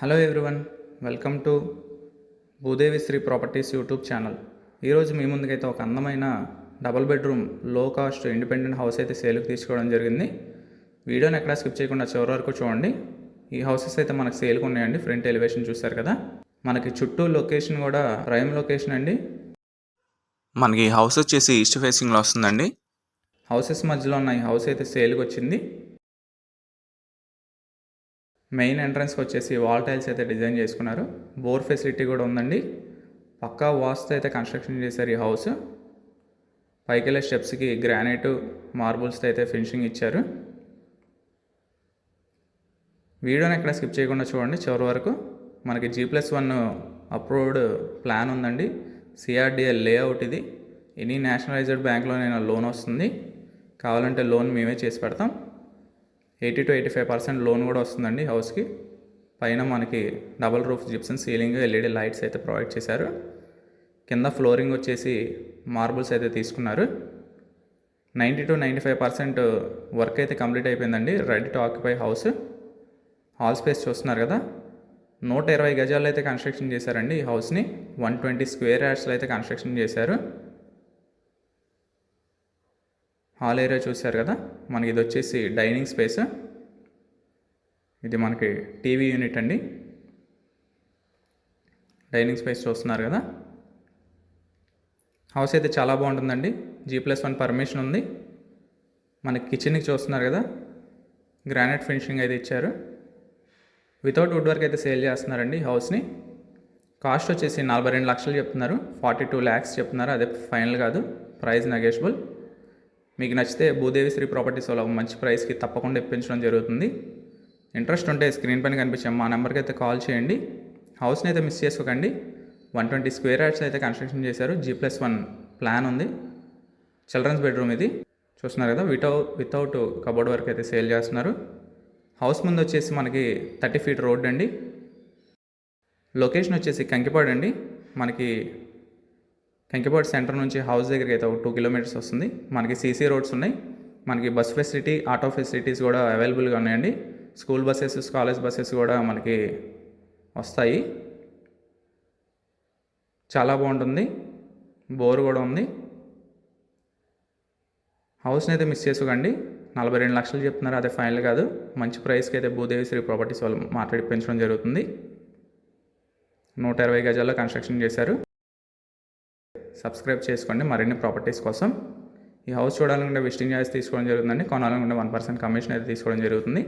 Hello everyone, welcome to Bhudevi Sri properties YouTube channel. ఈరోజు మీ ముందుకైతే ఒక అందమైన double bedroom low cost independent house అయితే సేల్కి తీసుకోవడం జరిగింది. వీడియోని ఎక్కడా స్కిప్ చేయకుండా చివరి వరకు చూడండి. ఈ హౌసెస్ అయితే మనకు సేల్కి ఉన్నాయండి. ఫ్రంట్ ఎలివేషన్ చూస్తారు కదా, మనకి చుట్టూ లొకేషన్ కూడా ప్రైమ్ లొకేషన్ అండి. మనకి హౌస్ వచ్చేసి ఈస్ట్ ఫేసింగ్లో వస్తుందండి. హౌసెస్ మధ్యలో ఉన్న ఈ హౌస్ అయితే సేల్కి వచ్చింది. మెయిన్ ఎంట్రన్స్కి వచ్చేసి వాల్ టైల్స్ అయితే డిజైన్ చేసుకున్నారు. బోర్ ఫెసిలిటీ కూడా ఉందండి. పక్కా వాస్తు అయితే కన్స్ట్రక్షన్ చేశారు ఈ హౌస్. పైకి వెళ్ళే స్టెప్స్కి గ్రానైట్ మార్బుల్స్తో అయితే ఫినిషింగ్ ఇచ్చారు. వీడియోని ఎక్కడ స్కిప్ చేయకుండా చూడండి చివరి వరకు. మనకి G+1 అప్రూవ్డ్ ప్లాన్ ఉందండి. CRDL లేఅవుట్ ఇది. ఎనీ నేషనలైజ్డ్ బ్యాంక్లోనైనా లోన్ వస్తుంది. కావాలంటే లోన్ మేమే చేసి పెడతాం. 80 to 85% లోన్ కూడా వస్తుందండి హౌస్కి. పైన మనకి double roof Gibson ceiling LED lights అయితే ప్రొవైడ్ చేశారు. కింద ఫ్లోరింగ్ వచ్చేసి మార్బుల్స్ అయితే తీసుకున్నారు. 90 to 95% వర్క్ అయితే కంప్లీట్ అయిపోయిందండి. Ready to occupy house. Hall space చూస్తున్నారు కదా, 120 గజాలు అయితే కన్స్ట్రక్షన్ చేశారండి ఈ హౌస్ని. 120 స్క్వేర్ యార్డ్స్లో అయితే కన్స్ట్రక్షన్ చేశారు. హాల్ ఏరియా చూశారు కదా, మనకి ఇది వచ్చేసి డైనింగ్ స్పేస్. ఇది మనకి టీవీ యూనిట్ అండి. డైనింగ్ స్పేస్ చూస్తున్నారు కదా. హౌస్ అయితే చాలా బాగుంటుందండి. G+1 పర్మిషన్ ఉంది. మనకి కిచెన్కి చూస్తున్నారు కదా, గ్రానైట్ ఫినిషింగ్ అయితే ఇచ్చారు. వితౌట్ వుడ్ వర్క్ అయితే సేల్ చేస్తున్నారండి హౌస్ని. కాస్ట్ వచ్చేసి 42 లక్షలు చెప్తున్నారు. 42 lakhs చెప్తున్నారు. అదే ఫైనల్ కాదు, ప్రైస్ నెగోషియబుల్. మీకు నచ్చితే భూదేవి శ్రీ ప్రాపర్టీస్ వల్ల మంచి ప్రైస్కి తప్పకుండా ఇప్పించడం జరుగుతుంది. ఇంట్రెస్ట్ ఉంటే స్క్రీన్ పైన కనిపించే మా నెంబర్కి అయితే కాల్ చేయండి. హౌస్ని అయితే మిస్ చేసుకోకండి. 120 స్క్వేర్ యార్డ్స్ అయితే కన్స్ట్రక్షన్ చేశారు. G+1 ప్లాన్ ఉంది. చిల్డ్రన్స్ బెడ్రూమ్ ఇది చూస్తున్నారు కదా. వితౌట్ కబోర్డ్ వర్క్ అయితే సేల్ చేస్తున్నారు. హౌస్ ముందు వచ్చేసి మనకి 30 feet రోడ్ అండి. లొకేషన్ వచ్చేసి కంకిపాడు అండి. మనకి కంకిపాడు సెంటర్ నుంచి హౌస్ దగ్గరికి అయితే ఒక 2 kilometers వస్తుంది. మనకి CC రోడ్స్ ఉన్నాయి. మనకి బస్ ఫెసిలిటీ, ఆటో ఫెసిలిటీస్ కూడా అవైలబుల్గా ఉన్నాయండి. స్కూల్ బస్సెస్, కాలేజ్ బస్సెస్ కూడా మనకి వస్తాయి. చాలా బాగుంటుంది. బోర్ కూడా ఉంది. హౌస్ని అయితే మిస్ చేసుకోకండి. 42 లక్షలు చెప్తున్నారు. అదే ఫైనల్ కాదు, మంచి ప్రైస్కి అయితే భూదేవి శ్రీ ప్రాపర్టీస్ వాళ్ళు మాట్లాడి పెంచడం జరుగుతుంది. 120 గజాల్లో కన్స్ట్రక్షన్ చేశారు. సబ్స్క్రైబ్ చేసుకోండి మరిన్ని ప్రాపర్టీస్ కోసం. ఈ హౌస్ చూడాలనుకుంటే విజిటింగ్ ఛార్జ్ తీసుకోవడం జరుగుతుందండి. కొనాలనుకుంటే 1% కమిషన్ అయితే తీసుకోవడం జరుగుతుంది.